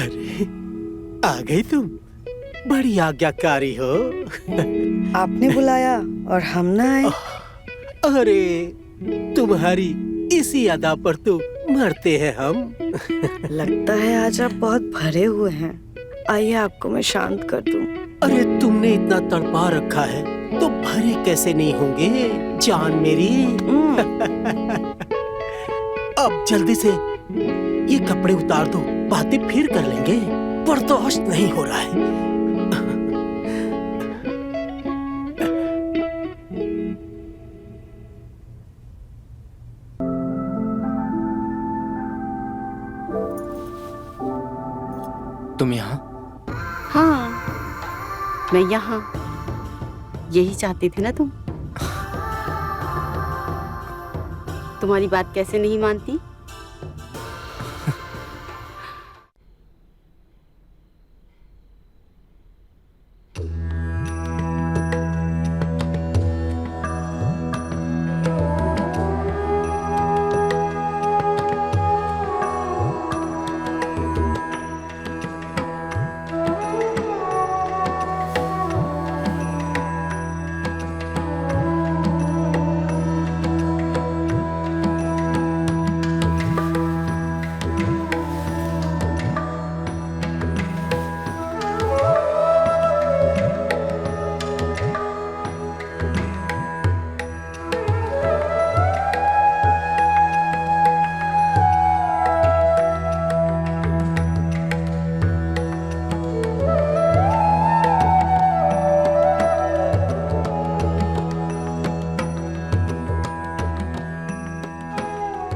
अरे, आ गई तुम। बड़ी आज्ञाकारी हो। आपने बुलाया और हम ना आए। अरे, तुम्हारी इसी अदा पर तो मरते हैं हम। लगता है आज आप बहुत भरे हुए हैं। आइए आपको मैं शांत कर दूं। अरे, तुमने इतना तड़पा रखा है तो भरे कैसे नहीं होंगे जान मेरी। अब जल्दी से ये कपड़े उतार दो, बातें फिर कर लेंगे। बर्दाश्त नहीं हो रहा है। तुम यहाँ? हाँ, मैं यहाँ। यही चाहती थी ना तुम? तुम्हारी बात कैसे नहीं मानती?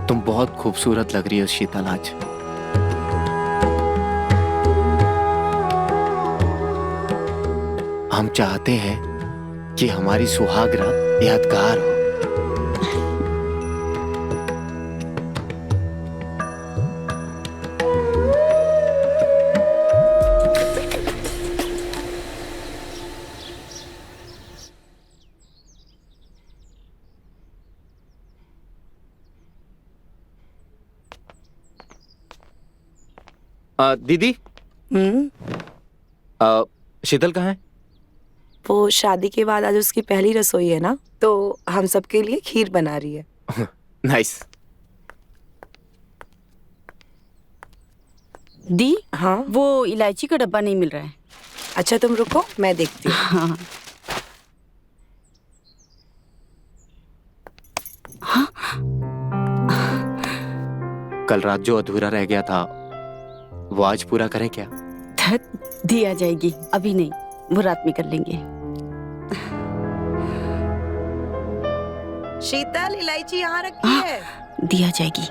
तुम बहुत खूबसूरत लग रही हो शीतल आज। हम चाहते हैं कि हमारी सुहाग रात यादगार हो। दीदी, शीतल कहाँ है? वो शादी के बाद आज उसकी पहली रसोई है ना, तो हम सबके लिए खीर बना रही है। नाइस। दी, हाँ, वो इलायची का डब्बा नहीं मिल रहा है। अच्छा तुम रुको, मैं देखती हूँ। हाँ। हाँ? कल रात जो अधूरा रह गया था वो आज पूरा करें क्या? दी आ जाएगी, अभी नहीं, वो रात में कर लेंगे। शीतल, इलायची यहाँ रखी है। दी आ जाएगी,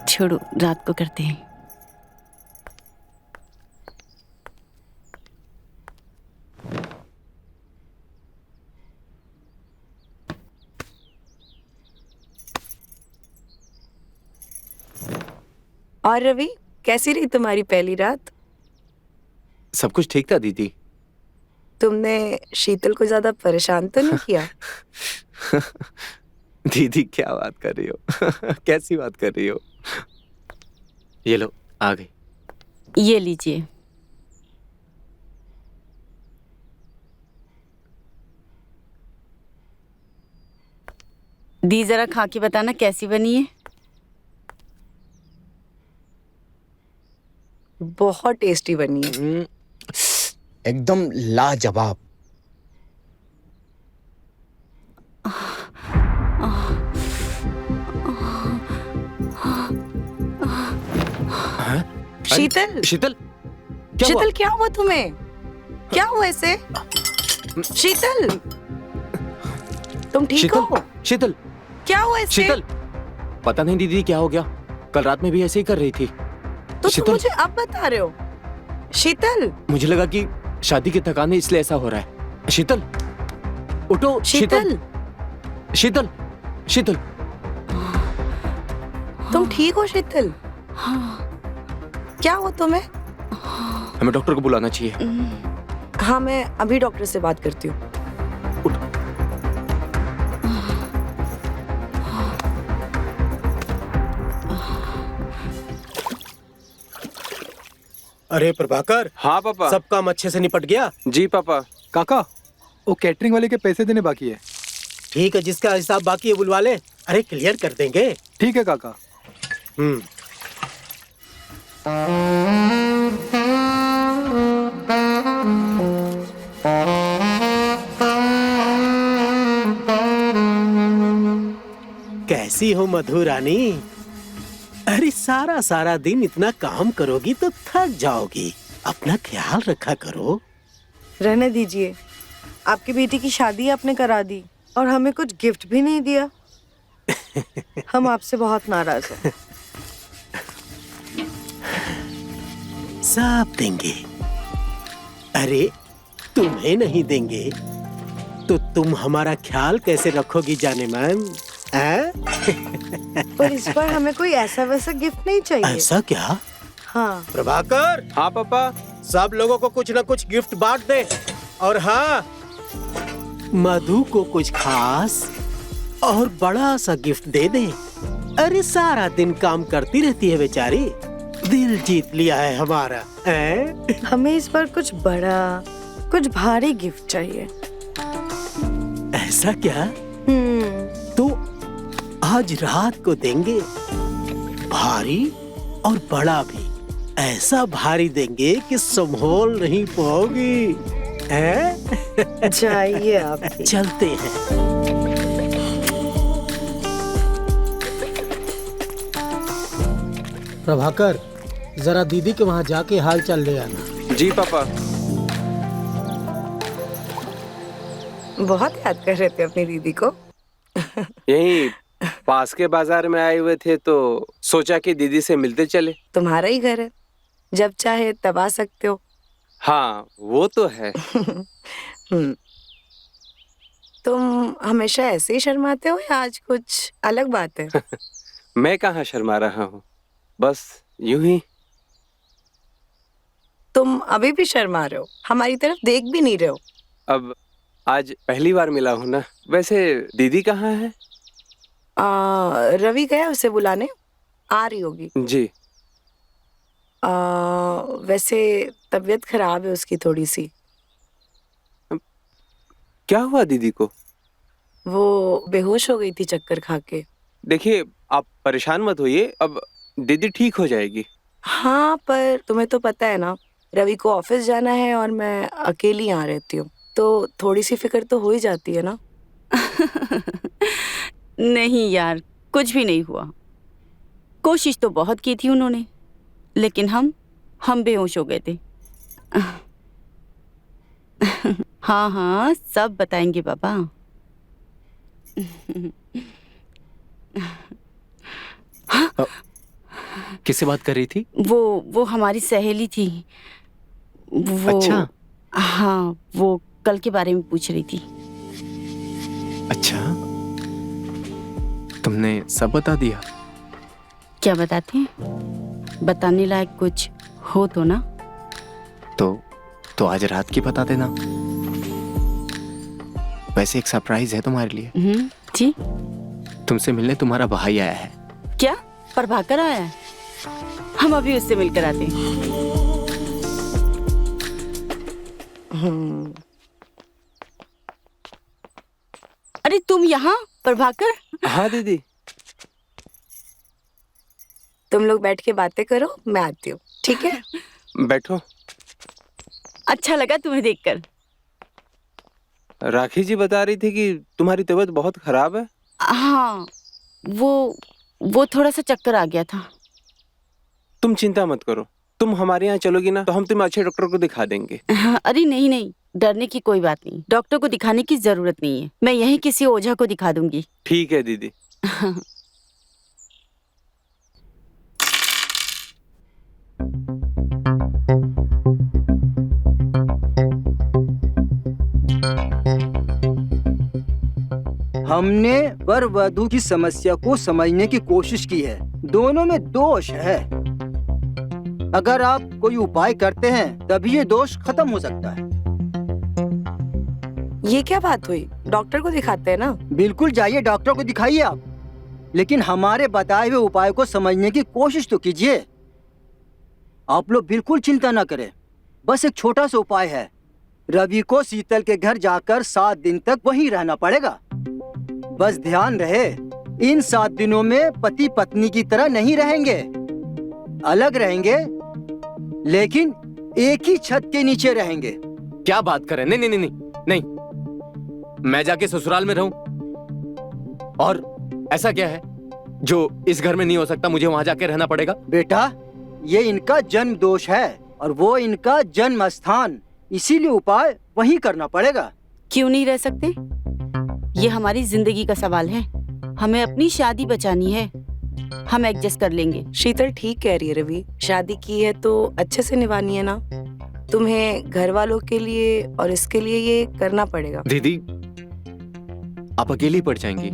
छोड़ो, रात को करते हैं। और रवि, कैसी रही तुम्हारी पहली रात? सब कुछ ठीक था दीदी। तुमने शीतल को ज्यादा परेशान तो नहीं किया? दीदी क्या बात कर रही हो? कैसी बात कर रही हो? ये लो, आ गई। ये लीजिए। दी, जरा खा के बताना कैसी बनी है। बहुत टेस्टी बनी है। एकदम लाजवाब। शीतल, शीतल, शीतल क्या हुआ तुम्हें? क्या हुआ इसे? शीतल, तुम ठीक हो? शीतल, क्या हुआ इसे? शीतल, पता नहीं दीदी क्या हो गया। कल रात में भी ऐसे ही कर रही थी। तो तुम मुझे अब बता रहे हो? शीतल, मुझे लगा कि शादी की थकान है इसलिए ऐसा हो रहा है। शीतल, उठो। शीतल, शीतल, शीतल, तुम ठीक हो शीतल? क्या हुआ तुम्हें? हमें डॉक्टर को बुलाना चाहिए। हाँ, मैं अभी डॉक्टर से बात करती हूँ। अरे प्रभाकर, हाँ पापा। सब काम अच्छे से निपट गया? जी पापा। काका, वो कैटरिंग वाले के पैसे देने बाकी है। ठीक है, जिसका हिसाब बाकी है बुलवा ले। अरे क्लियर कर देंगे। ठीक है काका। कैसी हो मधु रानी? अरे सारा सारा दिन इतना काम करोगी तो थक जाओगी। अपना ख्याल रखा करो। रहने दीजिए, आपकी बेटी की शादी आपने करा दी और हमें कुछ गिफ्ट भी नहीं दिया। हम आपसे बहुत नाराज हैं। सब देंगे। अरे तुम्हें नहीं देंगे तो तुम हमारा ख्याल कैसे रखोगी जाने मन? पर इस बार हमें कोई ऐसा वैसा गिफ्ट नहीं चाहिए। ऐसा क्या? हाँ प्रभाकर, हाँ पापा। सब लोगों को कुछ न कुछ गिफ्ट बांट दे। और हाँ, मधु को कुछ खास और बड़ा सा गिफ्ट दे दे। अरे सारा दिन काम करती रहती है बेचारी, दिल जीत लिया है हमारा। हमें इस बार कुछ बड़ा, कुछ भारी गिफ्ट चाहिए। ऐसा क्या? तो आज रात को देंगे, भारी और बड़ा भी। ऐसा भारी देंगे कि संभोल नहीं पाओगी। जाइए आप भी। चलते हैं। प्रभाकर, जरा दीदी के वहाँ जाके हाल चाल ले आना। जी पापा। बहुत याद कर रहे थे अपनी दीदी को। यही पास के बाजार में आए हुए थे तो सोचा कि दीदी से मिलते चले। तुम्हारा ही घर है, जब चाहे तब आ सकते हो। हाँ वो तो है। तुम हमेशा ऐसे ही शर्माते हो या आज कुछ अलग बात है? मैं कहाँ शर्मा रहा हूँ, बस यूं ही। तुम अभी भी शर्मा रहे हो, हमारी तरफ देख भी नहीं रहे हो। अब आज पहली बार मिला हूँ ना। वैसे दीदी कहाँ है? रवि गया उसे बुलाने, आ रही होगी। जी। वैसे तबीयत खराब है उसकी थोड़ी सी। क्या हुआ दीदी को? वो बेहोश हो गई थी चक्कर खा के। देखिए आप परेशान मत होइए, अब दीदी ठीक हो जाएगी। हाँ पर तुम्हें तो पता है ना, रवि को ऑफिस जाना है और मैं अकेली यहाँ रहती हूँ, तो थोड़ी सी फिक्र तो हो ही जाती है ना। नहीं यार, कुछ भी नहीं हुआ। कोशिश तो बहुत की थी उन्होंने, लेकिन हम बेहोश हो गए थे। हाँ हाँ, सब बताएंगे बाबा। किससे बात कर रही थी? वो हमारी सहेली थी। वो अच्छा। हाँ, वो कल के बारे में पूछ रही थी। अच्छा, तुमने सब बता दिया? क्या बताते हैं? बताने लायक कुछ हो तो ना। तो आज रात की बता देना। वैसे एक सरप्राइज है तुम्हारे लिए। जी। तुमसे मिलने तुम्हारा भाई आया है। क्या? प्रभाकर आया है? हम अभी उससे मिलकर आते हैं। अरे तुम यहाँ? प्रभाकर? हाँ दीदी। तुम लोग बैठ के बातें करो, मैं आती हूँ, ठीक है? बैठो। अच्छा लगा तुम्हें देखकर। राखी जी बता रही थी कि तुम्हारी तबीयत बहुत खराब है। हाँ, वो थोड़ा सा चक्कर आ गया था। तुम चिंता मत करो, तुम हमारे यहाँ चलोगी ना तो हम तुम्हें अच्छे डॉक्टर को दिखा देंगे। अरे नहीं, डरने की कोई बात नहीं। डॉक्टर को दिखाने की जरूरत नहीं है, मैं यहीं किसी ओझा को दिखा दूंगी। ठीक है दीदी। हमने वर वधू की समस्या को समझने की कोशिश की है। दोनों में दोष है। अगर आप कोई उपाय करते हैं तभी ये दोष खत्म हो सकता है। ये क्या बात हुई? डॉक्टर को दिखाते हैं ना। बिल्कुल जाइए, डॉक्टर को दिखाइए आप, लेकिन हमारे बताए हुए उपाय को समझने की कोशिश तो कीजिए। आप लोग बिल्कुल चिंता ना करें। बस एक छोटा सा उपाय है। रवि को शीतल के घर जाकर 7 दिन तक वहीं रहना पड़ेगा। बस ध्यान रहे, इन 7 दिनों में पति पत्नी की तरह नहीं रहेंगे, अलग रहेंगे, लेकिन एक ही छत के नीचे रहेंगे। क्या बात कर रहे हैं? नहीं नहीं नहीं नहीं, नहीं। मैं जाके ससुराल में रहूं? और ऐसा क्या है जो इस घर में नहीं हो सकता? मुझे वहां जाके रहना पड़ेगा? बेटा, ये इनका जन्म दोष है और वो इनका जन्म स्थान, इसीलिए उपाय वहीं करना पड़ेगा। क्यों नहीं रह सकते? ये हमारी जिंदगी का सवाल है, हमें अपनी शादी बचानी है, हम एडजस्ट कर लेंगे। शीतल ठीक कह रही है रवि, शादी की है तो अच्छे से निभानी है ना। तुम्हें घर वालों के लिए और इसके लिए ये करना पड़ेगा। दीदी, आप अकेली पड़ जाएंगी,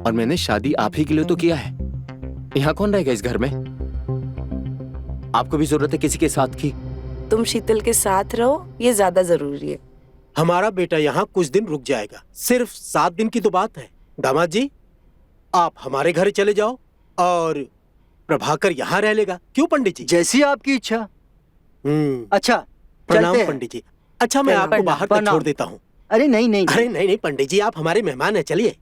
और मैंने शादी आप ही के लिए तो किया है। यहाँ कौन रहेगा इस घर में? आपको भी जरूरत है किसी के साथ की। तुम शीतल के साथ रहो, ये ज्यादा जरूरी है। हमारा बेटा यहाँ कुछ दिन रुक जाएगा, सिर्फ 7 दिन की तो बात है। दामाद जी, आप हमारे घर चले जाओ और प्रभाकर यहाँ रह लेगा। क्यों पंडित जी? जैसी आपकी इच्छा। अच्छा, प्रणाम चलते हैं। पंडित जी। अच्छा, मैं आपको बाहर तक छोड़ देता हूँ। अरे नहीं नहीं, अरे नहीं नहीं पंडित जी, आप हमारे मेहमान हैं, चलिए।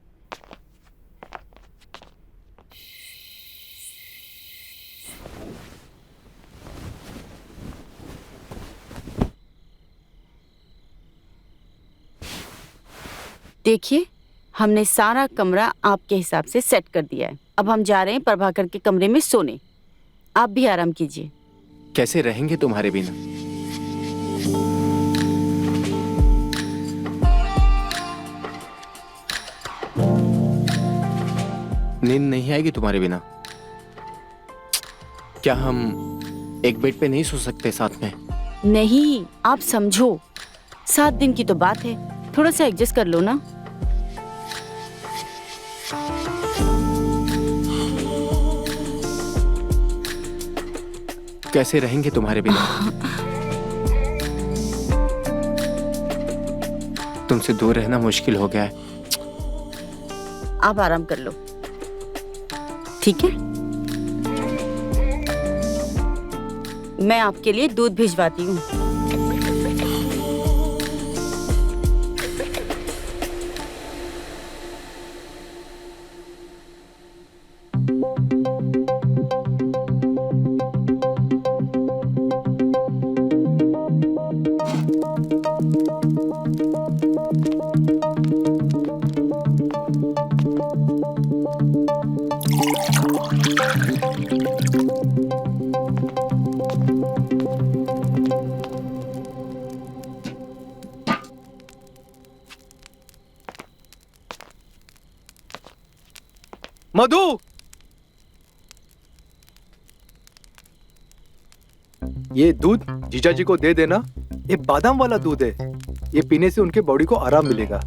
देखिए, हमने सारा कमरा आपके हिसाब से सेट कर दिया है। अब हम जा रहे हैं प्रभाकर के कमरे में सोने। आप भी आराम कीजिए। कैसे रहेंगे तुम्हारे बिना? नींद नहीं आएगी तुम्हारे बिना? क्या हम एक बेड पे नहीं सो सकते साथ में? नहीं, आप समझो, 7 दिन की तो बात है, थोड़ा सा एडजस्ट कर लो ना। कैसे रहेंगे तुम्हारे बिना? तुमसे दूर रहना मुश्किल हो गया है। आप आराम कर लो, ठीक है? मैं आपके लिए दूध भिजवाती हूँ। मधु, ये दूध जीजा जी को दे देना। ये बादाम वाला दूध है, ये पीने से उनके बॉडी को आराम मिलेगा।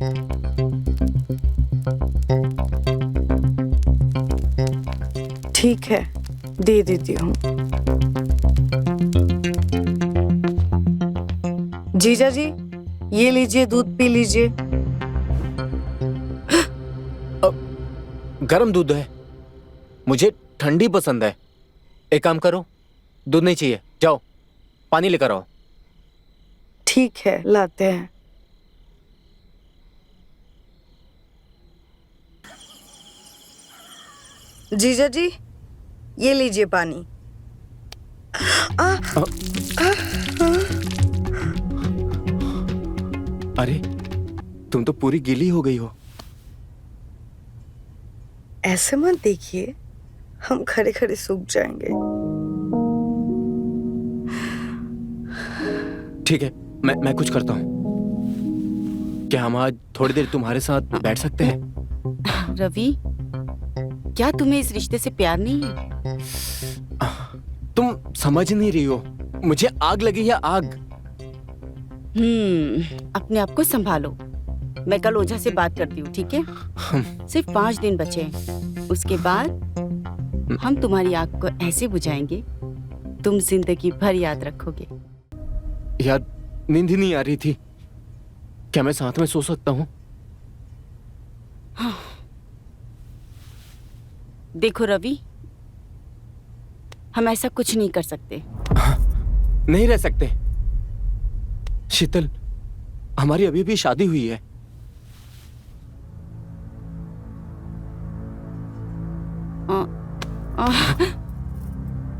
ठीक है, दे देती हूँ। जीजा जी, ये लीजिए, दूध पी लीजिए। गरम दूध है, मुझे ठंडी पसंद है। एक काम करो, दूध नहीं चाहिए, जाओ पानी लेकर आओ। ठीक है, लाते हैं। जीजा जी, ये लीजिए पानी। अरे, तुम तो पूरी गीली हो गई हो। ऐसे मत देखिए, हम खड़े खड़े सूख जाएंगे। ठीक है, मैं कुछ करता हूँ। क्या हम आज थोड़ी देर तुम्हारे साथ बैठ सकते हैं? रवि, क्या तुम्हें इस रिश्ते से प्यार नहीं है? तुम समझ नहीं रही हो, मुझे आग लगी है, आग। अपने आप को संभालो। मैं कल ओझा से बात करती हूँ, ठीक है? सिर्फ 5 दिन बचे हैं, उसके बाद हम तुम्हारी आग को ऐसे बुझाएंगे, तुम जिंदगी भर याद रखोगे। यार, नींद ही नहीं आ रही थी। क्या मैं साथ में सो सकता हूँ? देखो रवि, हम ऐसा कुछ नहीं कर सकते। नहीं रह सकते। शीतल, हमारी अभी भी शादी हुई है।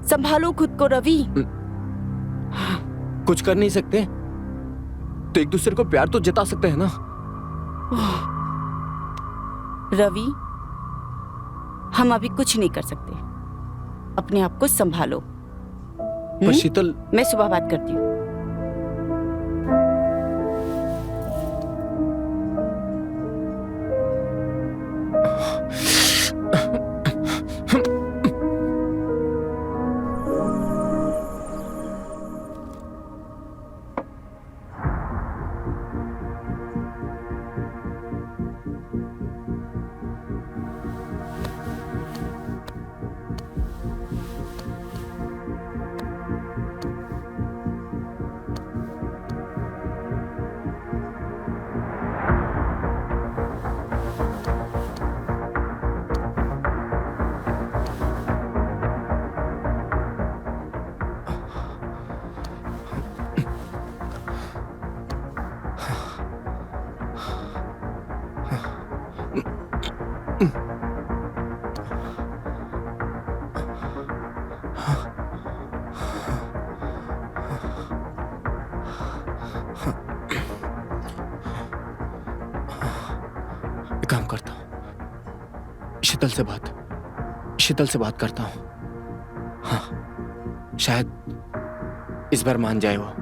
संभालो खुद को रवि। कुछ कर नहीं सकते तो एक दूसरे को प्यार तो जता सकते हैं ना। रवि, हम अभी कुछ नहीं कर सकते। अपने आप को संभालो। पर शीतल, मैं सुबह बात करती हूँ। काम करता हूँ, शीतल से बात करता हूँ। हाँ, शायद इस बार मान जाए वो।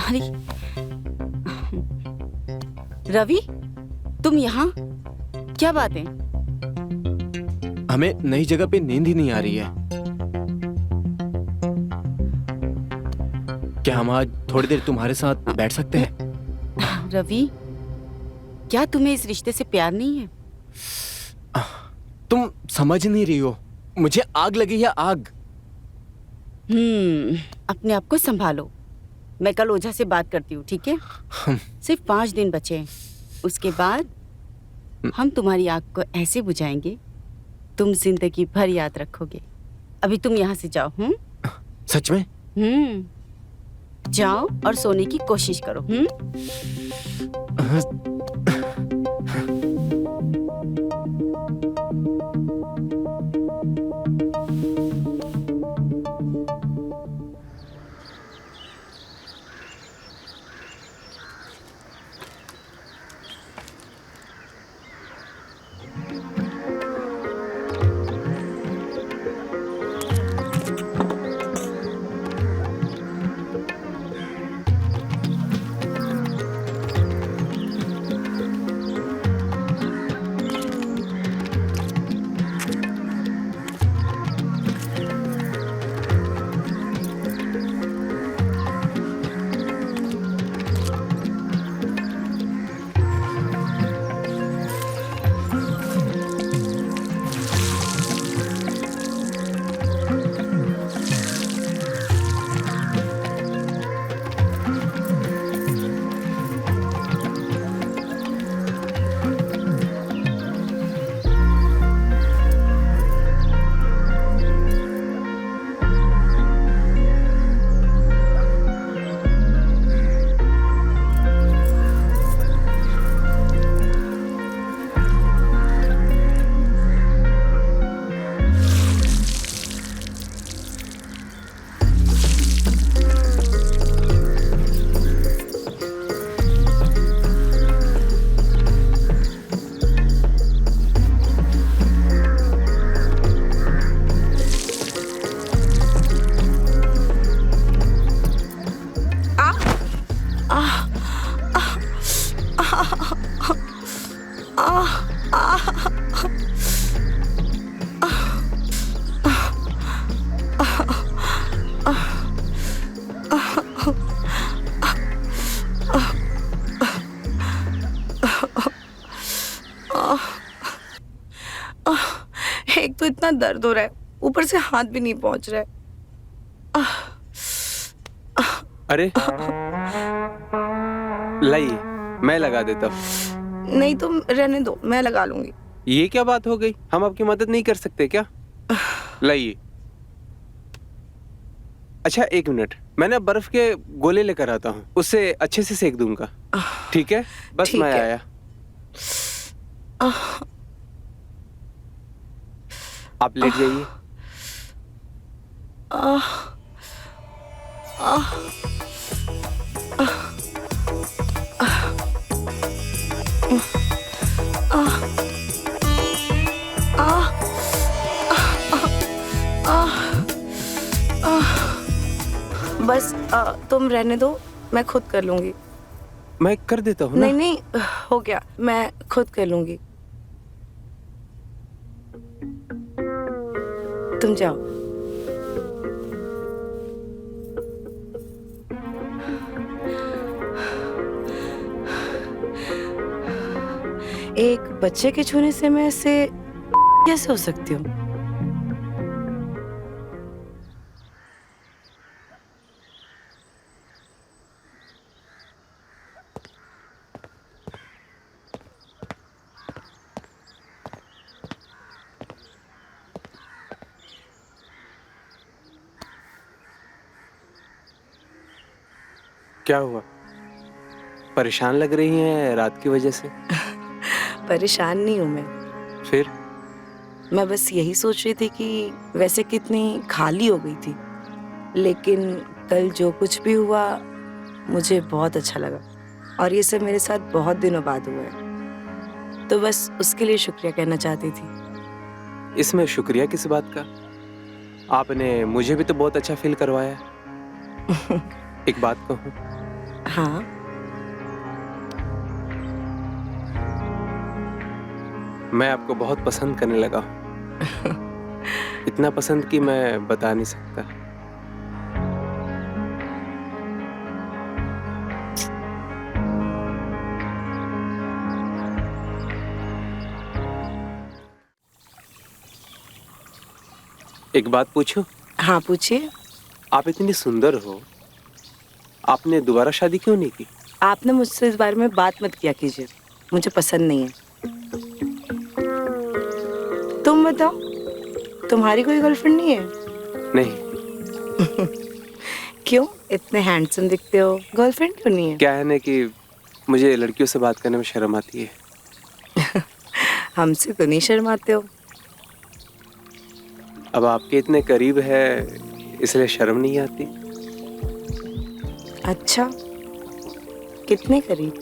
अरे रवि, तुम यहाँ? क्या बात है? हमें नई जगह पे नींद ही नहीं आ रही है। क्या हम आज थोड़ी देर तुम्हारे साथ बैठ सकते हैं? रवि, क्या तुम्हें इस रिश्ते से प्यार नहीं है? तुम समझ नहीं रही हो, मुझे आग लगी है, आग। अपने आप को संभालो। मैं कल ओझा से बात करती हूँ, ठीक है? सिर्फ 5 दिन बचे हैं। उसके बाद हम तुम्हारी आग को ऐसे बुझाएंगे, तुम जिंदगी भर याद रखोगे। अभी तुम यहाँ से जाओ। सच में? जाओ और सोने की कोशिश करो। एक तो इतना दर्द हो रहा है, ऊपर से हाथ भी नहीं पहुंच रहा है। अरे लाइए, मैं लगा देता हूँ। नहीं, तुम रहने दो, मैं लगा लूंगी। ये क्या बात हो गई? हम आपकी मदद नहीं कर सकते क्या? लाइए। अच्छा, 1 मिनट, मैं ना बर्फ के गोले लेकर आता हूँ, उससे अच्छे से सेक दूंगा। ठीक है, बस ठीक मैं है। आया। आप लेट जाइए। बस तुम रहने दो, मैं खुद कर लूंगी। मैं कर देता हूँ ना। नहीं नहीं, हो गया, मैं खुद कर लूंगी। तुम जाओ। एक बच्चे के छूने से मैं ऐसे कैसे हो सकती हूँ? क्या हुआ? परेशान लग रही हैं रात की वजह से? परेशान नहीं हूँ मैं। फिर? मैं बस यही सोच रही थी कि वैसे कितनी खाली हो गई थी, लेकिन कल जो कुछ भी हुआ मुझे बहुत अच्छा लगा, और ये सब मेरे साथ बहुत दिनों बाद हुआ है, तो बस उसके लिए शुक्रिया कहना चाहती थी। इसमें शुक्रिया किस बात का? आपने मुझे भी तो बहुत अच्छा फील करवाया। एक बात कहूँ? हाँ। मैं आपको बहुत पसंद करने लगा हूँ। इतना पसंद कि मैं बता नहीं सकता। एक बात पूछूं? हाँ, पूछिए। आप इतनी सुंदर हो, आपने दोबारा शादी क्यों नहीं की? आपने मुझसे इस बारे में बात मत किया कीजिए, मुझे पसंद नहीं है। तुम बताओ, तुम्हारी कोई गर्लफ्रेंड नहीं है? नहीं। क्यों? इतने हैंडसम दिखते हो, गर्लफ्रेंड क्यों नहीं है? क्या है ना कि मुझे लड़कियों से बात करने में शर्म आती है। हमसे तो नहीं शर्माते हो। अब आपके इतने करीब है इसलिए शर्म नहीं आती। अच्छा, कितने करीब?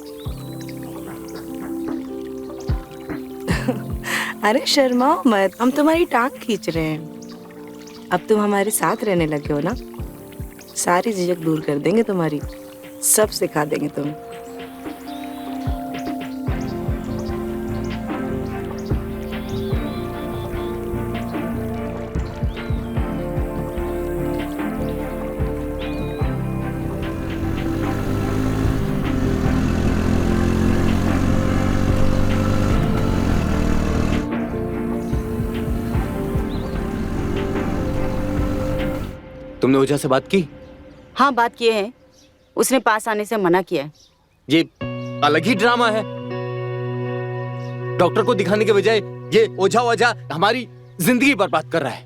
अरे शर्माओ मत, हम तुम्हारी टांग खींच रहे हैं। अब तुम हमारे साथ रहने लगे हो ना, सारी झिझक दूर कर देंगे तुम्हारी, सब सिखा देंगे तुम्हें। तुमने ओझा से बात की? हाँ, बात किए हैं। उसने पास आने से मना किया है। ये अलग ही ड्रामा है। डॉक्टर को दिखाने के बजाय ये ओझा ओझा हमारी जिंदगी बर्बाद कर रहा है।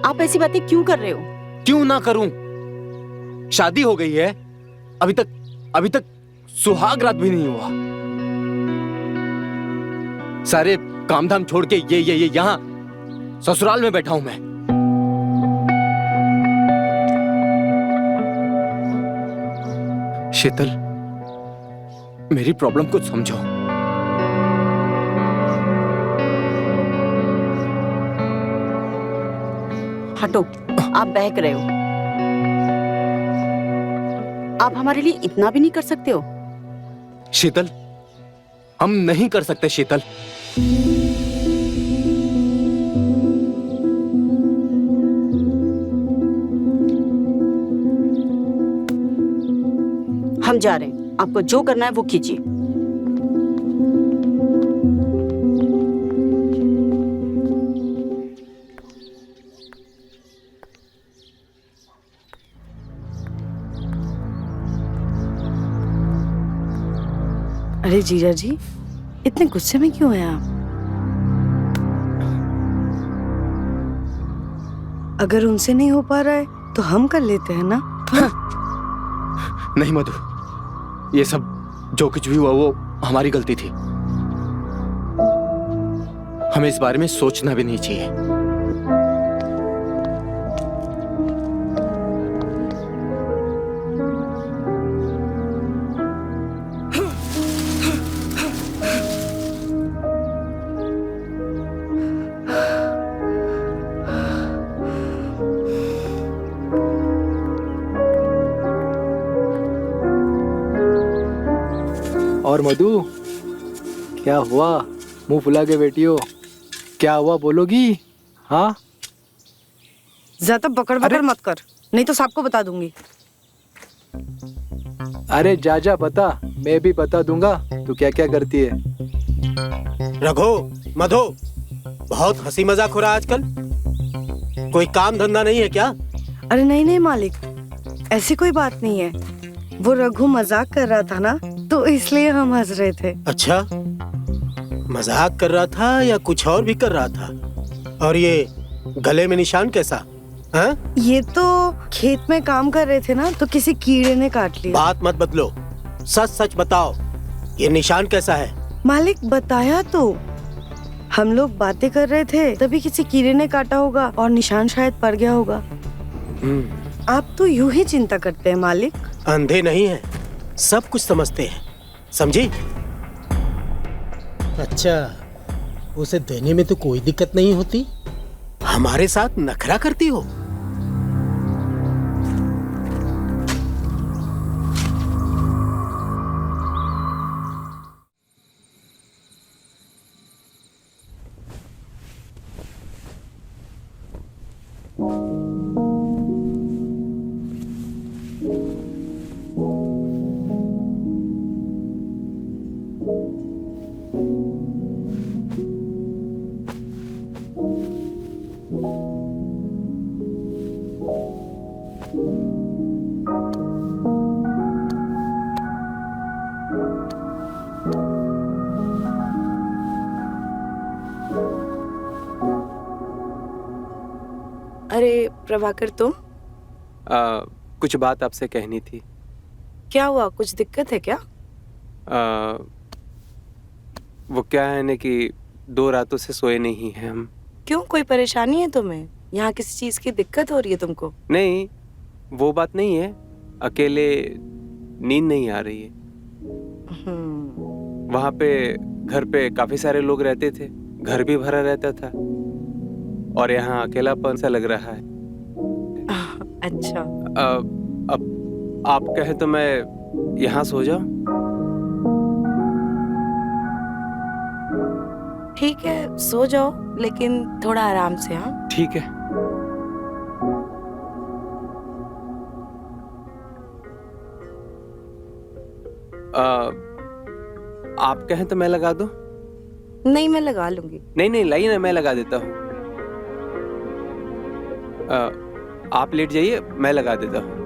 आप ऐसी बातें क्यों कर रहे हो? क्यों ना करूं? शादी हो गई है, अभी तक सुहाग रात भी नहीं हुआ। सारे काम धाम छोड़ के ये यहाँ ससुराल में बैठा हूं मैं। शीतल, मेरी प्रॉब्लम को समझो। हटो, आप बहक रहे हो। आप हमारे लिए इतना भी नहीं कर सकते हो? शीतल, हम नहीं कर सकते शीतल। हम जा रहे हैं, आपको जो करना है वो कीजिए। अरे जीजा जी, इतने गुस्से में क्यों हैं आप? अगर उनसे नहीं हो पा रहा है तो हम कर लेते हैं ना। नहीं मधु, ये सब जो कुछ भी हुआ वो हमारी गलती थी। हमें इस बारे में सोचना भी नहीं चाहिए। और मधु, क्या हुआ? मुंह फुला के बैठी हो, क्या हुआ बोलोगी? हाँ, ज्यादा बकड़ बकड़ मत कर, नहीं तो सबको बता दूंगी। अरे जा जा बता, मैं भी बता दूंगा तू क्या क्या करती है। रघु, मधु, बहुत हंसी मजाक हो रहा है आजकल। कोई काम धंधा नहीं है क्या? अरे नहीं नहीं मालिक, ऐसी कोई बात नहीं है। वो रघु मजाक कर रहा था ना, तो इसलिए हम हंस रहे थे। अच्छा, मजाक कर रहा था या कुछ और भी कर रहा था? और ये गले में निशान कैसा? हाँ? ये तो खेत में काम कर रहे थे ना, तो किसी कीड़े ने काट लिया। बात मत बदलो, सच सच बताओ, ये निशान कैसा है? मालिक बताया तो, हम लोग बातें कर रहे थे तभी किसी कीड़े ने काटा होगा और निशान शायद पड़ गया होगा। आप तो यूं ही चिंता करते हैं मालिक। अंधे नहीं हैं, सब कुछ समझते हैं, समझी? अच्छा, उसे देने में तो कोई दिक्कत नहीं होती? हमारे साथ नखरा करती हो? अरे प्रभाकर, तुम? कुछ बात आपसे कहनी थी। क्या हुआ, कुछ दिक्कत है क्या? वो क्या है ना कि 2 रातों से सोए नहीं हैं हम। क्यों, कोई परेशानी है तुम्हें? यहाँ किसी चीज की दिक्कत हो रही है तुमको? नहीं, वो बात नहीं है, अकेले नींद नहीं आ रही है। वहाँ पे घर पे काफी सारे लोग रहते थे, घर भी भरा रहता था, और यहाँ अकेलापन सा लग रहा है। अच्छा, अब आप कहें तो मैं यहाँ सो जाऊं? ठीक है, सो जाओ, लेकिन थोड़ा आराम से। हाँ, ठीक है। आप कहें तो मैं लगा दूं? नहीं, मैं लगा लूंगी। नहीं नहीं, लाइए ना, मैं लगा देता हूँ। आप लेट जाइए, मैं लगा देता हूँ।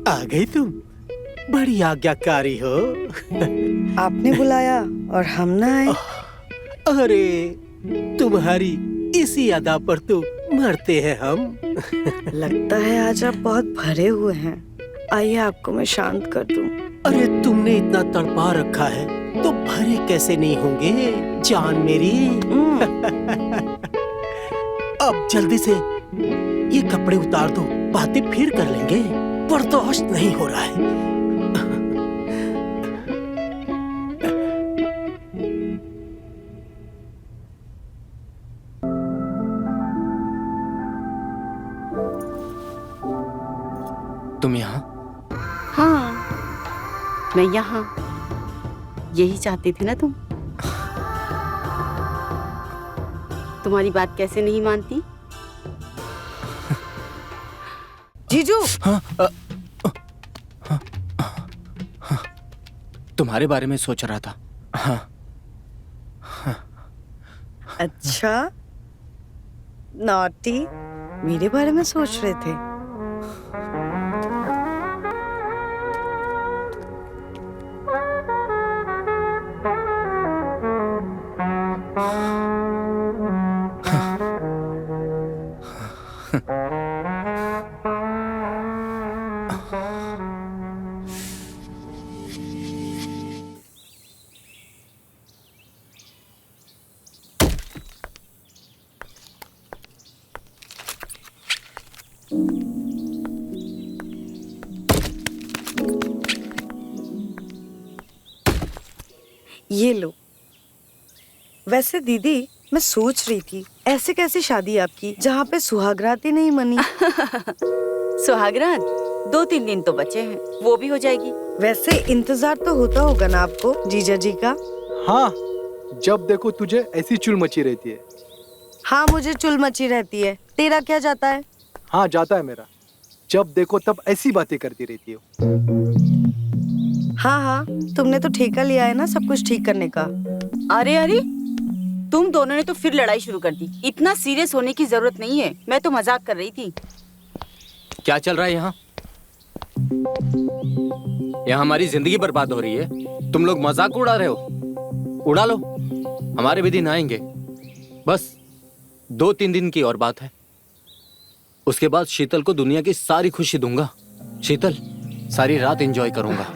आ गई तुम, बड़ी आज्ञाकारी हो। आपने बुलाया और हम ना आए? अरे तुम्हारी इसी अदा पर तो मरते हैं हम। लगता है आज आप बहुत भरे हुए हैं। आइए आपको मैं शांत कर दूं। अरे तुमने इतना तड़पा रखा है तो भरे कैसे नहीं होंगे जान मेरी। अब जल्दी से ये कपड़े उतार दो, बातें फिर कर लेंगे, बर्दाश्त नहीं हो रहा है। तुम यहाँ? हाँ, मैं यहाँ, यही चाहती थी ना तुम? तुम्हारी बात कैसे नहीं मानती? जीजू, तुम्हारे बारे में सोच रहा था। हाँ। अच्छा, नॉटी, मेरे बारे में सोच रहे थे। ये लो। वैसे दीदी, मैं सोच रही थी ऐसे कैसे शादी आपकी जहाँ पे सुहागरात ही नहीं मनी। सुहागरात 2-3 दिन तो बचे हैं, वो भी हो जाएगी। वैसे इंतजार तो होता होगा ना आपको जीजा जी का? हाँ, जब देखो तुझे ऐसी चुल मची रहती है। हाँ, मुझे चुल मची रहती है। तेरा क्या जाता है? हाँ, जाता है मेरा। जब देखो तब ऐसी बातें करती रहती हो। हाँ हाँ, तुमने तो ठेका लिया है ना सब कुछ ठीक करने का। अरे अरे, तुम दोनों ने तो फिर लड़ाई शुरू कर दी। इतना सीरियस होने की जरूरत नहीं है, मैं तो मजाक कर रही थी। क्या चल रहा है यहाँ? यहाँ हमारी जिंदगी बर्बाद हो रही है, तुम लोग मजाक उड़ा रहे हो। उड़ा लो, हमारे भी दिन आएंगे। बस 2-3 दिन की और बात है। उसके बाद शीतल को दुनिया की सारी खुशी दूंगा। शीतल, सारी रात एंजॉय करूंगा।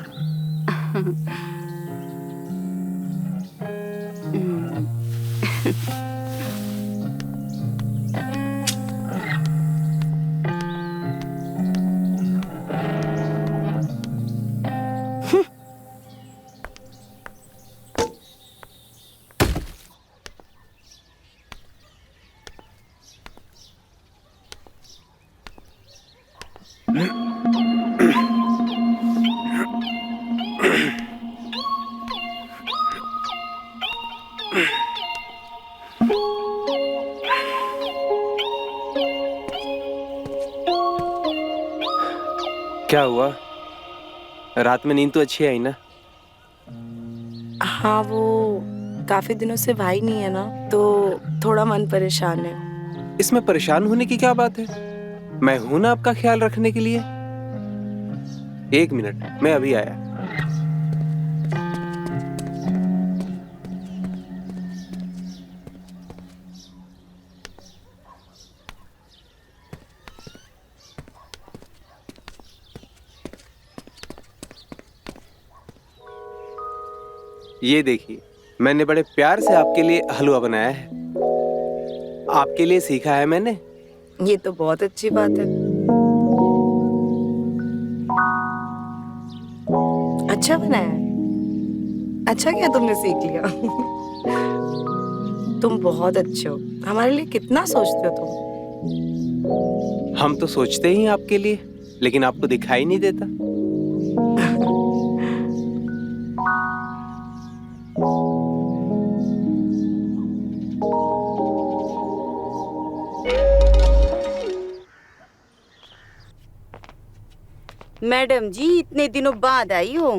क्या हुआ? रात में नींद तो अच्छी आई ना? हाँ, वो काफी दिनों से भाई नहीं है ना, तो थोड़ा मन परेशान है। इसमें परेशान होने की क्या बात है? मैं हूं ना आपका ख्याल रखने के लिए। 1 मिनट, मैं अभी आया। ये देखिए, मैंने बड़े प्यार से आपके लिए हलवा बनाया है। आपके लिए सीखा है मैंने। ये तो बहुत अच्छी बात है। अच्छा बनाया है। अच्छा क्या तुमने सीख लिया। तुम बहुत अच्छे हो, हमारे लिए कितना सोचते हो तुम। हम तो सोचते ही हैं आपके लिए, लेकिन आपको दिखाई नहीं देता। मैडम जी, इतने दिनों बाद आई हो,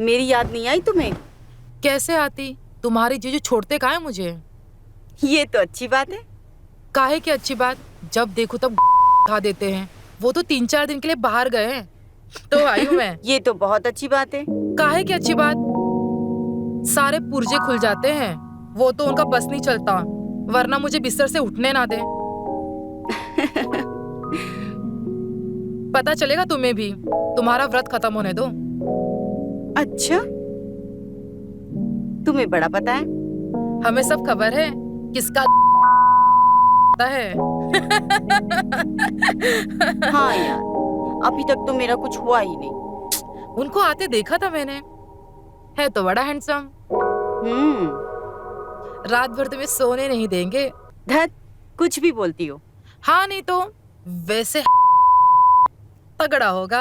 मेरी याद नहीं आई तुम्हें? कैसे आती? तुम्हारी जीजू छोड़ते काहे मुझे? ये तो अच्छी बात है। काहे की अच्छी बात? जब देखो तब खा देते हैं। वो तो 3-4 दिन के लिए बाहर गए हैं, तो आई हूँ मैं। ये तो बहुत अच्छी बात है। काहे की अच्छी बात? सारे पुर्जे खुल जाते हैं, वो तो उनका बस नहीं चलता, वरना मुझे बिस्तर से उठने ना दे। पता चलेगा तुम्हें भी, तुम्हारा व्रत खत्म होने दो। अच्छा, तुम्हें बड़ा पता है? हमें सब खबर है किसका है। हाँ यार, अभी तक तो मेरा कुछ हुआ ही नहीं। उनको आते देखा था मैंने, है तो बड़ा हैंडसम। रात भर तुम्हें सोने नहीं देंगे। धत, कुछ भी बोलती हो। हाँ नहीं तो, वैसे तगड़ा होगा,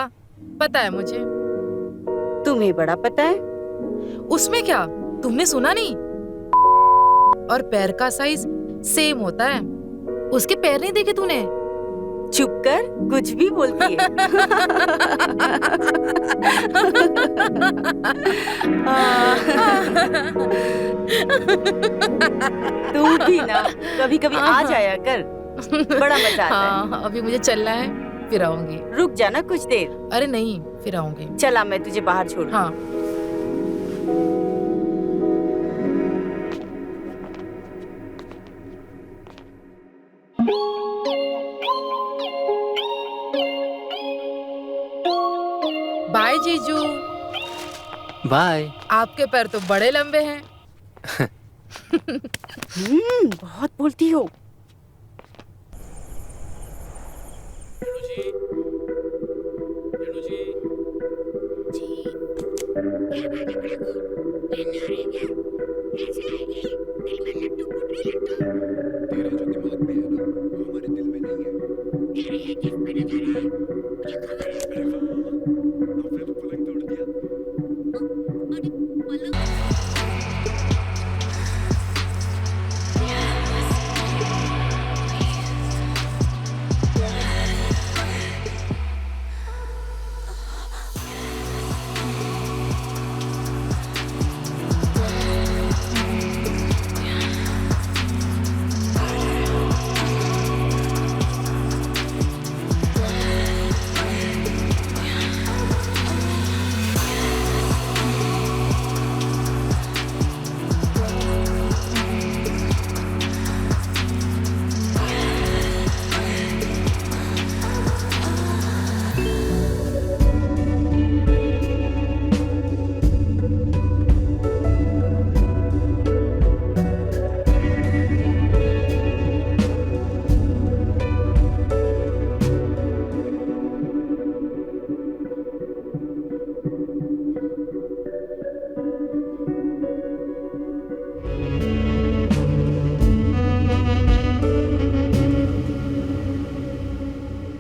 पता है मुझे। तुम्हें बड़ा पता है। उसमें क्या, तुमने सुना नहीं? और पैर का साइज सेम होता है। उसके पैर नहीं देखे तूने? चुप कर, कुछ भी बोलती है। तू भी ना कभी कभी आ जाया कर, बड़ा मजा आता है। हाँ, अभी मुझे चलना है, फिर आऊंगी। रुक जाना कुछ देर। अरे नहीं, फिर आऊंगी। चला, मैं तुझे बाहर छोड़। हाँ। बाय जीजू। बाय। आपके पैर तो बड़े लंबे हैं। बहुत बोलती हो।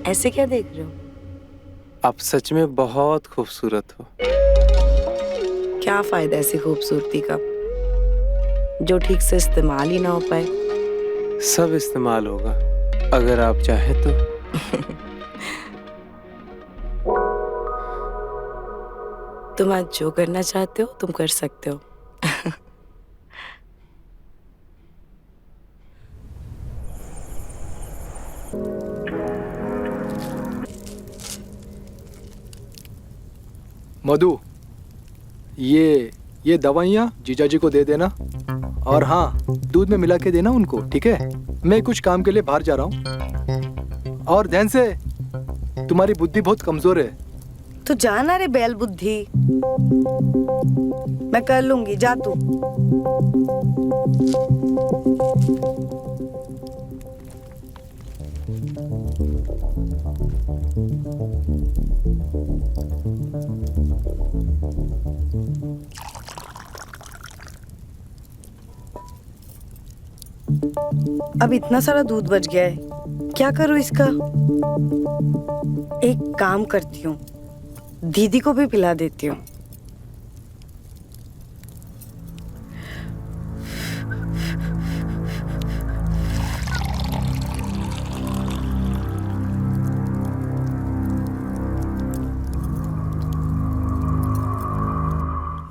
ऐसे क्या देख रहे हो? आप सच में बहुत खूबसूरत हो। क्या फायदा ऐसी खूबसूरती का जो ठीक से इस्तेमाल ही ना हो पाए। सब इस्तेमाल होगा अगर आप चाहे तो। तुम आज जो करना चाहते हो तुम कर सकते हो। मधु, ये दवाइयाँ जीजाजी को दे देना, और हाँ, दूध में मिला के देना उनको, ठीक है? मैं कुछ काम के लिए बाहर जा रहा हूँ। और ध्यान से, तुम्हारी बुद्धि बहुत कमजोर है। तो जाना रे बैल बुद्धि, मैं कर लूंगी, जा तू। अब इतना सारा दूध बच गया है, क्या करूं इसका? एक काम करती हूँ, दीदी को भी पिला देती हूँ।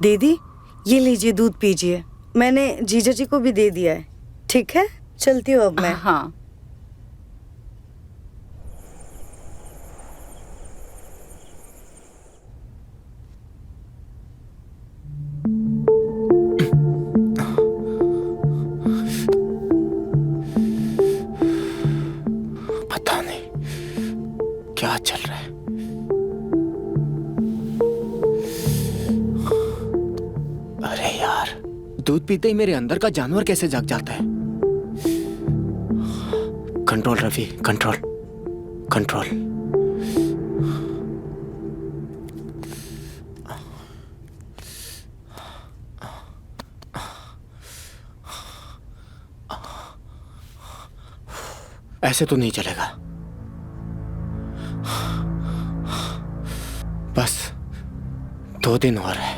दीदी, ये लीजिए, दूध पीजिए। मैंने जीजा जी को भी दे दिया है। ठीक है, चलती हूँ अब मैं। हाँ। पता नहीं क्या चल रहा है। अरे यार, दूध पीते ही मेरे अंदर का जानवर कैसे जाग जाता है। Control Ravi, control control. ऐसे तो नहीं चलेगा। बस 2 दिन और है,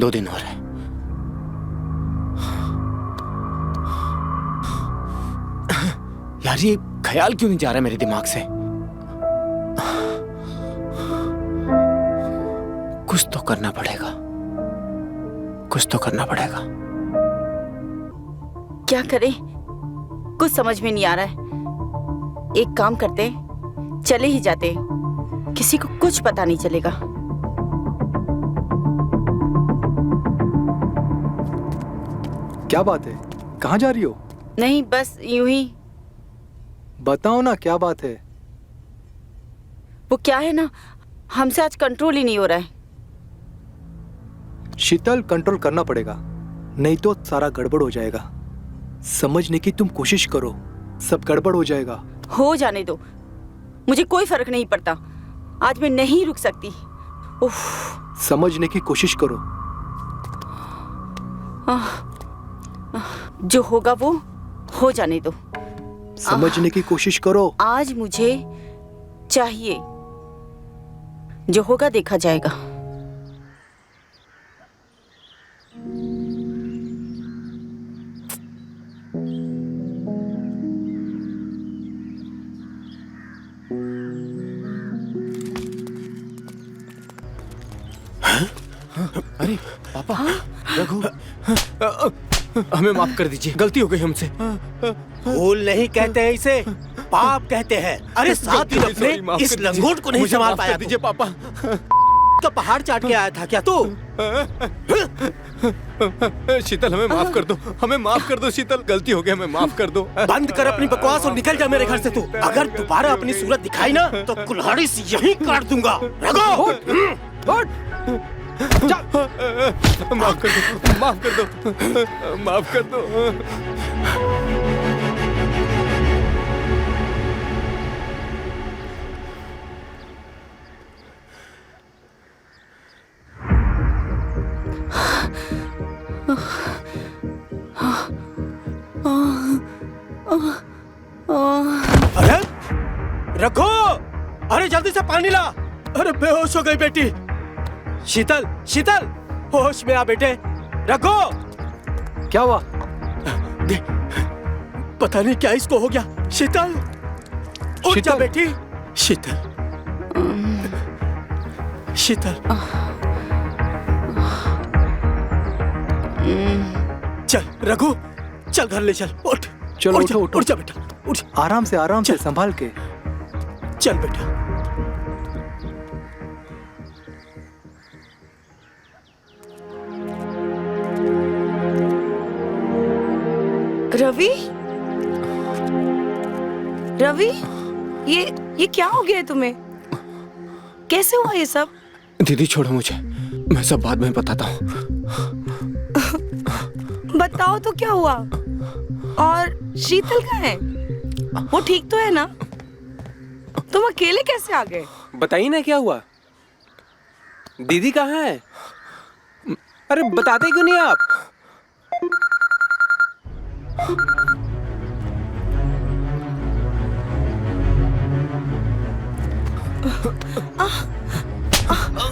2 दिन और है। यार ये ख्याल क्यों नहीं जा रहा मेरे दिमाग से? कुछ तो करना पड़ेगा, कुछ तो करना पड़ेगा। क्या करें, कुछ समझ में नहीं आ रहा है। एक काम करते, चले ही जाते, किसी को कुछ पता नहीं चलेगा। क्या बात है, कहाँ जा रही हो? नहीं, बस यूं ही। बताओ ना क्या बात है। वो क्या है ना, हमसे आज कंट्रोल ही नहीं हो रहा है। शीतल, कंट्रोल करना पड़ेगा, नहीं तो सारा गड़बड़ हो जाएगा। समझने की तुम कोशिश करो, सब गड़बड़ हो जाएगा। हो जाने दो, मुझे कोई फर्क नहीं पड़ता। आज मैं नहीं रुक सकती। उफ। समझने की कोशिश करो। जो होगा वो हो जाने दो। समझने की कोशिश करो। आज मुझे चाहिए, जो होगा देखा जाएगा। अरे पापा, रघु, हमें माफ कर दीजिए, गलती हो गई हमसे। भूल नहीं कहते हैं इसे, पाप कहते हैं। अरे 7 दिन अपने इस लंगोट को नहीं संभाल पाया। दीजिए पापा। तो पहाड़ चाट के आया था क्या तू? शीतल, हमें माफ कर दो, हमें माफ कर दो शीतल, गलती हो गई, हमें माफ कर दो। बंद कर अपनी बकवास और निकल जा मेरे घर से तू। अगर दोबारा अपनी सूरत दिखाई ना तो कुल्हाड़ी से यहीं काट दूंगा। रघु, माफ कर दो, माफ कर दो, माफ कर दो। अरे रखो, अरे जल्दी से पानी ला। अरे बेहोश हो गई बेटी। शीतल, शीतल, होश में आ बेटे। रखो। क्या हुआ? पता नहीं क्या इसको हो गया। शीतल, उठ जा बेटी। शीतल, शीतल, चल रघु, चल घर ले चल। उठ, चलो उठो, उठो। उठ जा बेटा, उठ। आराम से, आराम से, संभाल के। चल बेटा। रवि, रवि, ये क्या हो गया है तुम्हें? कैसे हुआ ये सब? दीदी छोड़ो मुझे, मैं सब बाद में बताता हूँ। बताओ तो क्या हुआ? और शीतल कहाँ है? वो ठीक तो है ना? तुम अकेले कैसे आ गए? बताइए ना क्या हुआ? दीदी कहाँ है? अरे बताते क्यों नहीं आप?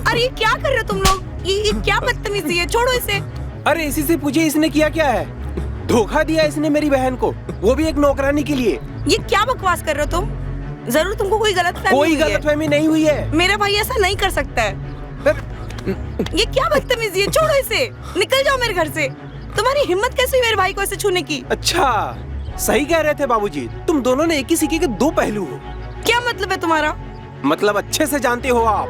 अरे ये क्या कर रहे हो तुम लोग? ये क्या बदतमीजी है? छोड़ो इसे। अरे इसी से पूछिए इसने किया क्या है? धोखा दिया इसने मेरी बहन को, वो भी एक नौकरानी के लिए। ये क्या बकवास कर रहे हो तुम? जरूर तुमको कोई गलतफहमी हुई है। कोई गलतफहमी नहीं हुई है। मेरा भाई ऐसा नहीं कर सकता है। ये क्या बदतमीजी है? छोड़ो इसे, निकल जाओ मेरे घर से। तुम्हारी हिम्मत कैसे हुई मेरे भाई को ऐसे छूने की? अच्छा, सही कह रहे थे बाबूजी, तुम दोनों ने एक ही सिक्के के 2 पहलू हो। क्या मतलब है तुम्हारा? मतलब अच्छे से जानते हो आप।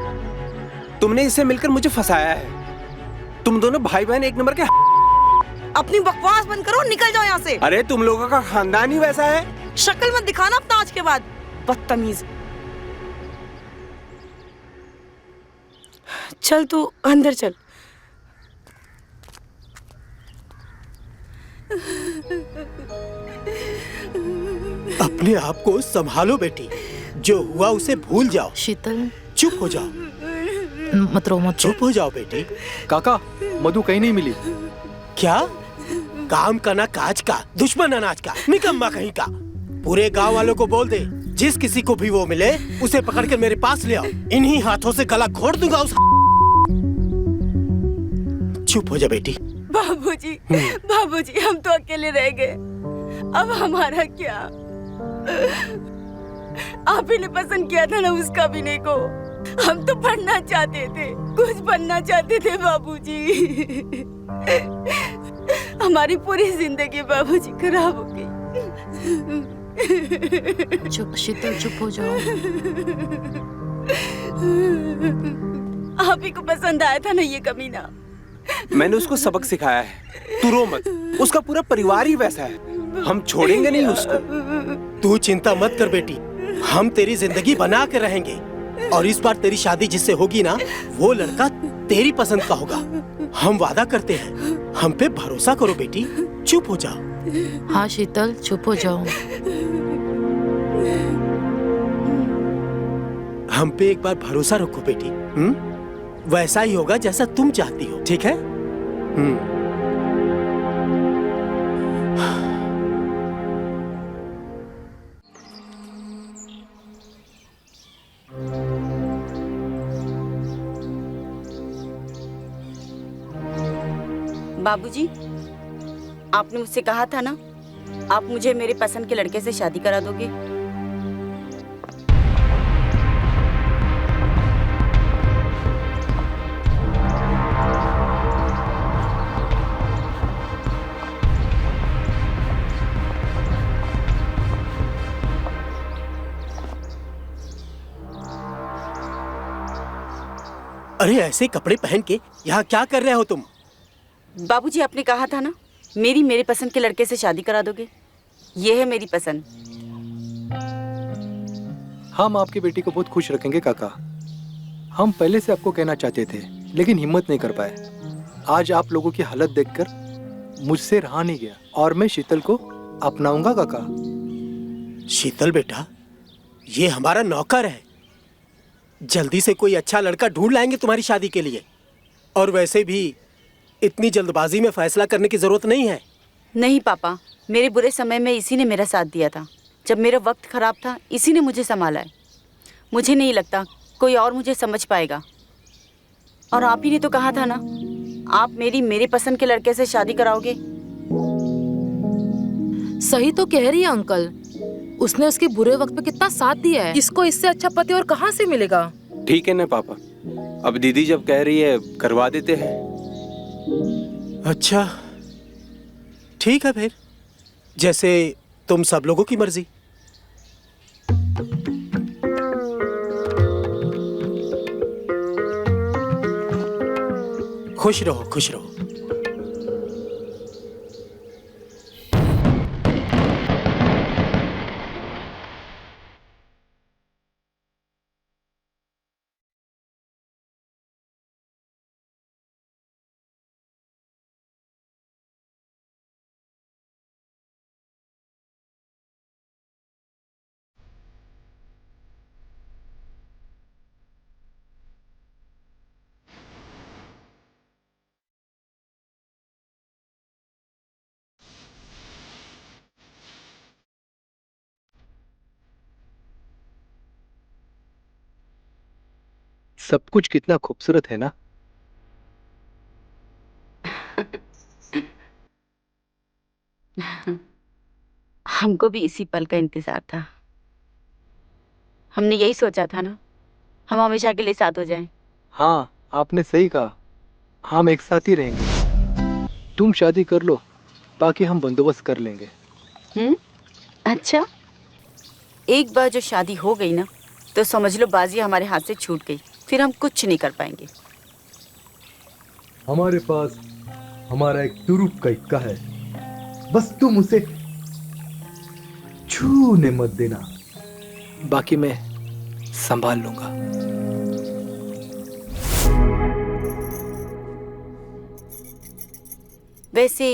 तुमने इससे मिलकर मुझे फंसाया है। तुम दोनों भाई बहन एक नंबर के। अपनी बकवास बंद करो, निकल जाओ यहाँ से। अरे तुम लोगों का खानदान ही वैसा है। शक्ल मत दिखाना अपना आज के बाद, बदतमीज। चल तू अंदर चल। अपने आप को संभालो बेटी, जो हुआ उसे भूल जाओ। शीतल, चुप हो जाओ, मत रो, मत रो। चुप हो जाओ बेटी। काका, मधु कहीं नहीं मिली। क्या? काम का ना काज का, दुश्मन अनाज का, निकम्मा कहीं का। पूरे गांव वालों को बोल दे, जिस किसी को भी वो मिले उसे पकड़कर मेरे पास ले आओ। इन्हीं हाथों से गला घोट दूंगा उस। चुप हो जा बेटी। बाबूजी, बाबूजी, हम तो अकेले रह गए, अब हमारा क्या? आप ही ने पसंद किया था ना उस कमीने को। हम तो पढ़ना चाहते थे, कुछ बनना चाहते थे बाबूजी। हमारी पूरी जिंदगी बाबूजी खराब हो गई। चुप शीतल, चुप हो जाओ। आप ही को पसंद आया था ना ये कमीना। मैंने उसको सबक सिखाया है, तू रो मत, उसका पूरा परिवार ही वैसा है, हम छोड़ेंगे नहीं उसको। तू चिंता मत कर बेटी, हम तेरी जिंदगी बना के रहेंगे। और इस बार तेरी शादी जिससे होगी ना, वो लड़का तेरी पसंद का होगा। हम वादा करते हैं, हम पे भरोसा करो बेटी। चुप हो जाओ। हाँ शीतल, चुप हो जाओ। हम पे एक बार भरोसा रखो बेटी। वैसा ही होगा जैसा तुम चाहती हो, ठीक है? बाबूजी, आपने मुझसे कहा था ना, आप मुझे मेरे पसंद के लड़के से शादी करा दोगे। अरे ऐसे कपड़े पहन के यहाँ क्या कर रहे हो तुम? बाबूजी, आपने कहा था ना, मेरे पसंद के लड़के से शादी करा दोगे। ये है मेरी पसंद। हम आपकी बेटी को बहुत खुश रखेंगे काका। हम पहले से आपको कहना चाहते थे, लेकिन हिम्मत नहीं कर पाए। आज आप लोगों की हालत देखकर मुझसे रहा नहीं गया, और मैं शीतल को अपनाऊंगा काका। शीतल बेटा, ये हमारा नौकर है। जल्दी से कोई अच्छा लड़का ढूंढ लाएंगे तुम्हारी शादी के लिए। और वैसे भी इतनी जल्दबाजी में फैसला करने की जरूरत नहीं है। नहीं पापा, मेरे बुरे समय में इसी ने मेरा साथ दिया था। जब मेरा वक्त खराब था, इसी ने मुझे संभाला है। मुझे नहीं लगता कोई और मुझे समझ पाएगा। और आप ही ने तो कहा था ना, आप मेरे पसंद के लड़के से शादी कराओगे। सही तो कह रही है अंकल, उसने उसके बुरे वक्त पे कितना साथ दिया है। इसको इससे अच्छा पति और कहाँ से मिलेगा? ठीक है ना पापा, अब दीदी जब कह रही है करवा देते हैं। अच्छा ठीक है फिर, जैसे तुम सब लोगों की मर्जी। खुश रहो, खुश रहो। सब कुछ कितना खूबसूरत है ना। हमको भी इसी पल का इंतजार था। हमने यही सोचा था ना, हम हमेशा के लिए साथ हो जाएं। हाँ, आपने सही कहा, हम एक साथ ही रहेंगे। तुम शादी कर लो, बाकी हम बंदोबस्त कर लेंगे। अच्छा, एक बार जो शादी हो गई ना, तो समझ लो बाजी हमारे हाथ से छूट गई। फिर हम कुछ नहीं कर पाएंगे। हमारे पास हमारा एक तुरुप का इक्का है, बस तुम उसे छूने मत देना। बाकी मैं संभाल लूंगा। वैसे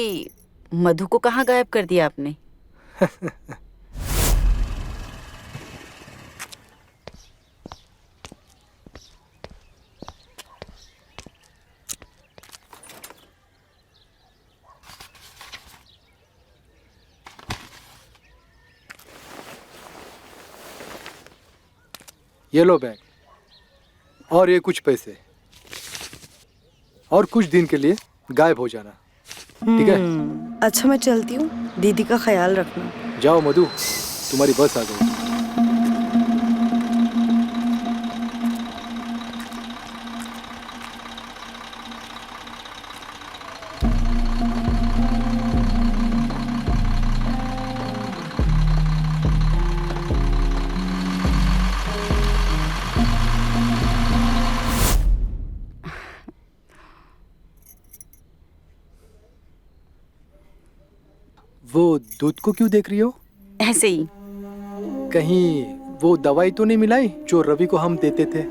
मधु को कहाँ गायब कर दिया आपने? ये लो बैग और ये कुछ पैसे, और कुछ दिन के लिए गायब हो जाना, ठीक है? अच्छा मैं चलती हूँ, दीदी का ख्याल रखना। जाओ मधु, तुम्हारी बस आ गई। वो दूध को क्यों देख रही हो? ऐसे ही। कहीं वो दवाई तो नहीं मिलाई जो रवि को हम देते थे?